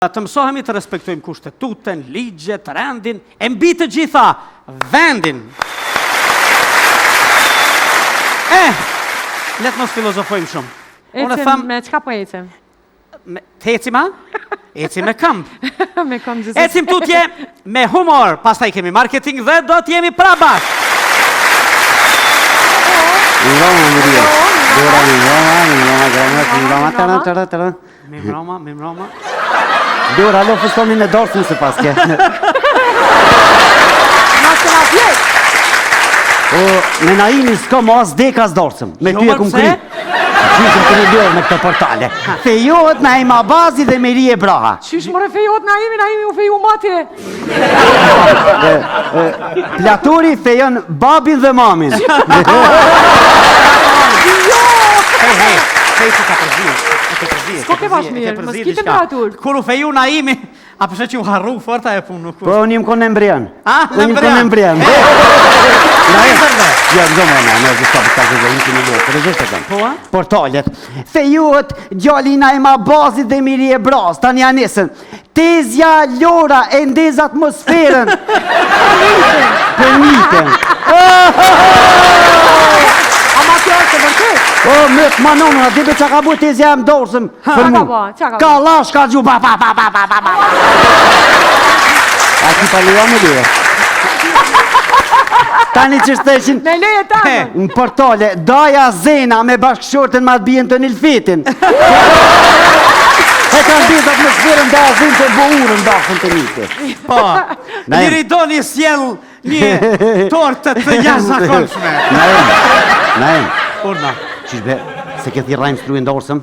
Të mësohemi të respektojmë kushtetutën, ligjet, rendin, e mbi të gjitha, vendin. Letë mos filozofojmë shumë. Ecim me qka po ecim? Të ecim, a? Ecim me këmbë. Me këmbë gjithë. Ecim tutje me humor, pastaj kemi marketing dhe do t'jemi prabash. Mimroma. Dora, lo fëstonin e dorësën se paske. Me Naimi s'ka ma as deka as dorësëm. Me ty e kum kry. Gjysëm të një lorë me këto portale. Fejohet Naima Bazi dhe Meri e Braha. Qysh mëre fejohet Naimi u feju mati. Platori fejon babin dhe mamin. Hej, që ka përzirë. S'ko ke bash mirë, më s'ki temperatur. Kur u feju Naimi, a përse që u harru forta e punë nuk Po, unë jim konë embrian. Unë jim konë embrian. Ja, në gjitha për të gjitha, të një lorë, të rëgjështë të kanë. Portalet. Fejuhet gjalli Naima Bazit dhe Miri e Bras, ta një anesën. Tezja Lora e ndez atmosferën. Për mitën. Ama kjo është të vërtet. O, më të manonë, a dibe që ka bu tezja e më dorësëm për mu. Ka lash, ka gju, ba. A ki pa lua me lue. Tani që shteshin Me leje tamë. në portale, Daja Zena me bashkëshorten ma të bijen të Nilfitin. E kanë bizat më sferën Daja Zena të buurën dafën të nite. Po, njëri do një sjell një tortë të jashtëzakonshme. Naim. Urna. Qishbe, se këthi rajmë struin dorësëm,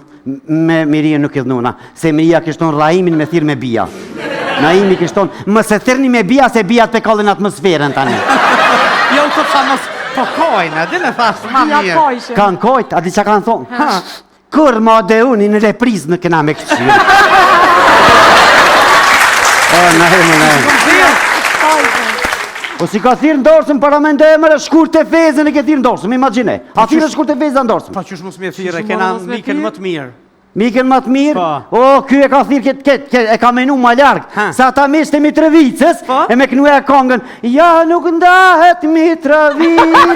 me Mirije nuk idhnuna. Se Mirija kështon rajimin me thirë me bia. Naimi kështon, më se thirni me bia, se bia të kallin atmosferën tani. Jo të të mos po kojnë, dhe në thashë ma mirë. Kanë kojt, a di që kanë thonë? Kur ma dhe unë në reprizë në këna me këqyrë. O, Naim. O si ka thirë ndorësëm, para me ndë emërë shkur të fezën e ke thirë ndorësëm, imagine. A thirë shkur të fezën ndorësëm. Po qysh mos me thirë, kena mikën më të mirë. Mikën më të mirë? O, kjo e ka thirë, e ka menu ma largë. Sa ta mes të Mitrovicës, e me kënu e kongën, ja nuk ndahet Mitrovica.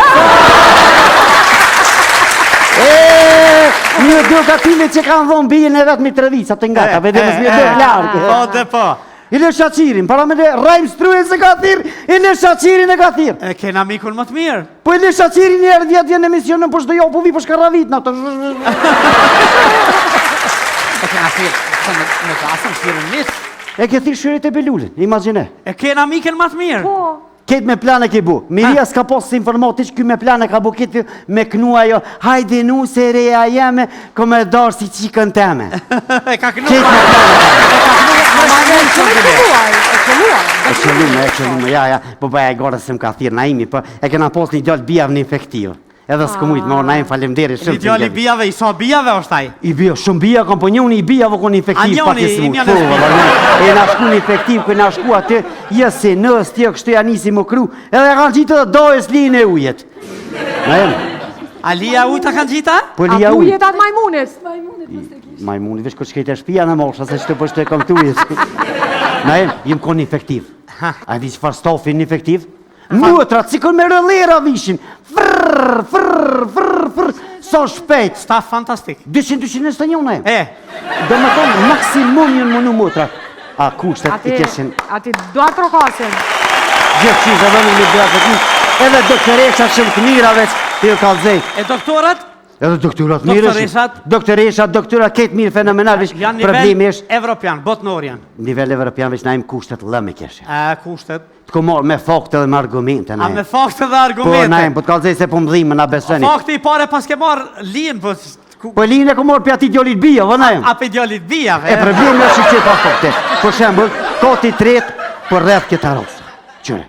Një edukative që kanë dhonë bijën e vetë Mitrovica, të nga, ta vedemës një dhe largë. Po, dhe po. Ile Shaqirin, para me dhe rajmë struje se ka thirë, Ile Shaqirin e ka thirë. E kena mikun më të mirë. Po Ile Shaqirin njerë vjetë vjenë emisionën, po shdo jo, po vi për shkaravit në ato. E kena thirë, në gasën thirën nisë. E ke thirë shyrit e Belullin, imagine. E kena mikën më të mirë. Po. Ketë me plane ke bu. Miria s'ka posë informatish, kjo me plane ka bu ketë me knua jo, hajde nu se reja jeme, ko me darë si qikën teme. E ka knua. Ketë me E qëllume, ja, po bëja e gore se më ka thirë Naimi, po e kena posë një gjallë bijavë në infektivë. Edhe s'ku mujtë, më orë Naim falemderi shumë. Një gjallë i bijave, i so bijave është taj? I bija, shumë bija, kom po njoni i bija, vë konë infektiv pak e smutë. E na shku një infektiv, kë na shku atë, jëse nës tje kështu ja nisi më kru, edhe kanë gjitë dhe dojës linë e ujet. Naim. A lija ujta kanë gjita? Po A lija ku ujet. jetat majmunit? Majmunit, vesh ko shkejt e shpia në mosha, se shtë pështë e kom të ujet. Naim, jem konë infektiv. A di që farë stofin infektiv? Mutrat, si kën me rëllera vishin. Frrrr, so shpejt. Staf fantastik. 200-221 Naim. Do më tonë, maksimum jënë mënu mutrat. A kushtet i keshin... Ati doa trokasin. Gjithë qizë edhe në një gratë të një, edhe doktoresha shumë të mira veç të ju kalzej. E doktorat? Edhe doktorat mirë, doktoresha, doktorat ketë mirë fenomenal, veç problemi është... Evropian, botnor janë. Nivel evropian veç na im kushtet lëme keshe. Kushtet? Të ko morë me fakte dhe me argumente, na im. A me fakte dhe argumente? Po, na im, po të kalzej se po më dhimë, na besëni. Fakte i pare pas ke marë linë, po... Po linë e ko morë për ati djolit bia, vë na im. A për djolit bia, E problemi është që pa fakte. Për shembul, koti tretë, për rreth këta rosa. Qëre.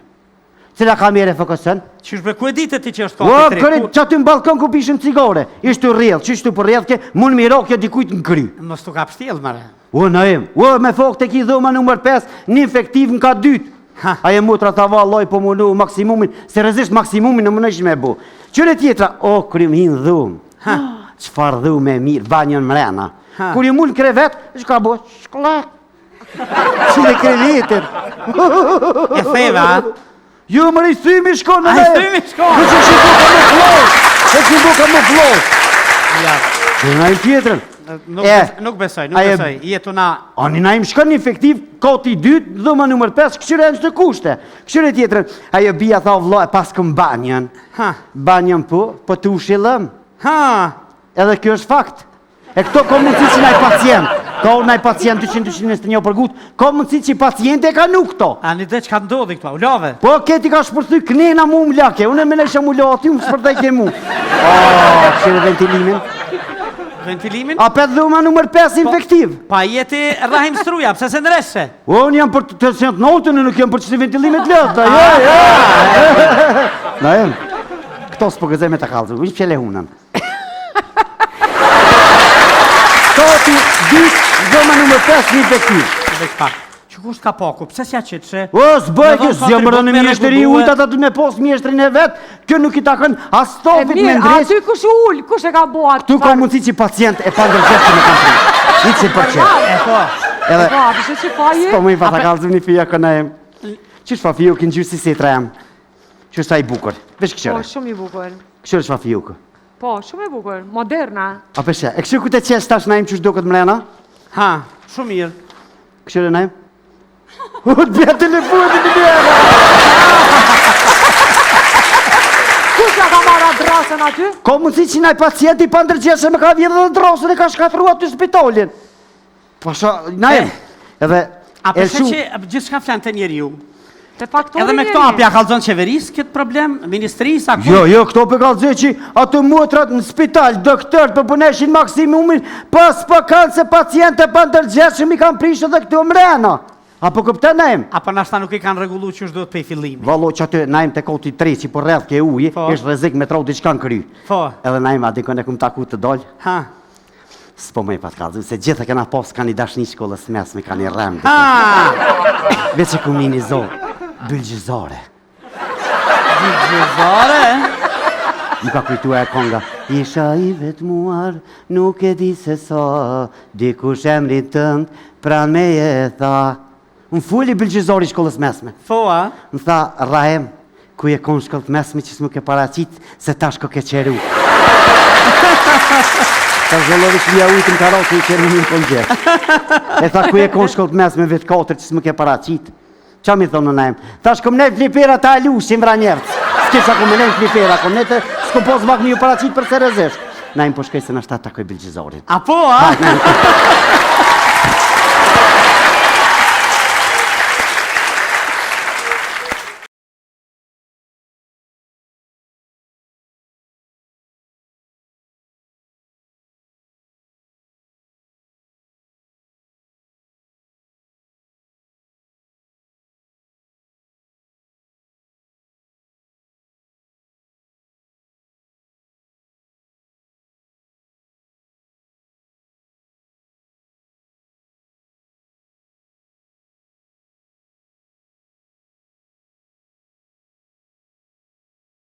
Cila ka mire fokësën? Qyshbe, ku e ditë ti që është koti tretë? Që aty në balkon ku pishëm cigare. Ishtu rrjedh, qështu për rrjedhke, mund miro kjo dikujt në kry. Mos të ka pështjel, mare. Naim, me fok të ki dhoma nëmër 5, një infektiv në ka 2. Aje mutra të valoj po mundu maksimumin, seriozisht maksimumin në më nëshme me bu. Qëre tjetra, krym hin dhum. Qfar dhume mirë, banjën mrena. Kur ju mull krevet, shka bo, shklek. Qile krevetin. E theve, a? Jo, më rejthymi shkon në A, i thymi shkon. Në që shiko ka më flos. E që shiko ka më flos. Ja. Që na im tjetërën. Nuk besoj, nuk besoj. Jetu na... Ani na im shkon një efektiv, koti 2, dhëma nëmër 5, këshyre në që të kushte. Këshyre tjetërën, ajo bia tha vlo, e pas këm banjën. Banjën po të ushilëm. Edhe kjo është fakt. E këto ka mundësi që naj pacient. Ka naj pacient 221 për gut, ka mundësi që pacient e ka nuk këto. A një dhe që ka ndodhi këto, u love? Po, këti ka shpërthy kënena mu më lake, unë e me nesha mu lati, më shpërtaj ke mu. Këshire ventilimin. Ventilimin? A pet dhuma nëmër 5 infektiv. Pa jeti Rahim Struja, pse se ndreshe? Unë jam për të sent notën, nuk jam për qësi ventilimet lëta. Na jem. Këto s'po gëzej me të kalëzë, vishë pjele hunën. Koti, dit, dhoma nëmër 5 infektiv. Dhe këpa, që kusht ka poku, pse s'ja qëtë që? O, s'bëj kjo, s'ja më rënë mjeshtëri ujtë, ata të me posë mjeshtërin e vetë, kjo nuk i takën as stofit me ndresë. Aty kush ullë, kush e ka boat? Tu ka mundësi që pacient e pa ndërgjeshtë që me kam prinë. 100%. E po. Edhe, Po, apëshe që faje? s'po më i fata kalëzëm një fija këna em. Qështë fa fiu kënë gjyë si setra em? Qështë ta i bukur? Vesh Po, këshëre. shumë i bukur. Këshëre shfa fiu kë. Po, shumë i bukur. Moderna. A përshe, e këshëre ku te qesh tash na im qështë do këtë mrena? Ha, shumë mirë. Këshëre na im? U të bja telefonin në bjera! Kush ja ka marra drasën aty? Ka mundësi që naj pacienti pa ndërgjeshtë me ka vjedhe dhe drosën e ka shkatru aty spitalin. Pasha, na im. Edhe, A përse që gjithë shka flanë të njeri ju? Te faktori Edhe me këto apja kalzon qeveris këtë problem, ministrisë, a ku? Jo, këto për kalëzë që atë motrat në spital, doktor për puneshin maksimumin, pas për kanë se paciente pa ndërgjeshëm i kanë prishë dhe këto mrena. Apo këpëtë naim? Apo nashta nuk i kanë regullu që është do të pej fillimi? Valo që aty naim të koti 3 që për rreth ke ujë, është rezik me trau diçka në kry. Po. Edhe naim adikon e këmë taku të dollë. Ha. S'po më i pat kalëzë, se gjithë e kena posë kanë i dashni shkollës mesme, kanë i rëmë. Ha! Veç e kumini zonë, bylgjizore. Bylgjizore? Më ka kujtu e konga. Isha i vetë muar, nuk e di se sa, dikush emri tënd, pran me e tha. Më fulli bylgjizori shkollës mesme. Po, a? Më tha, Rahem, ku je konë shkollët mesme që s'mu ke paracit, se tash ko ke qeru. Ta zëllovi që lija ujtë në karosë i qeru një konë gjithë. E tha, ku je konë shkollët mesme vetë 4 që s'mu ke paracit. Qa mi thonë në najmë? Tash kom nejtë flipera ta alushim vra njerës. S'kisha kom nejtë flipera, kom nejtë s'ko posë mak një paracit për se rezesh. Najmë po shkej se në shtatë takoj bilgjizorit. A po, a?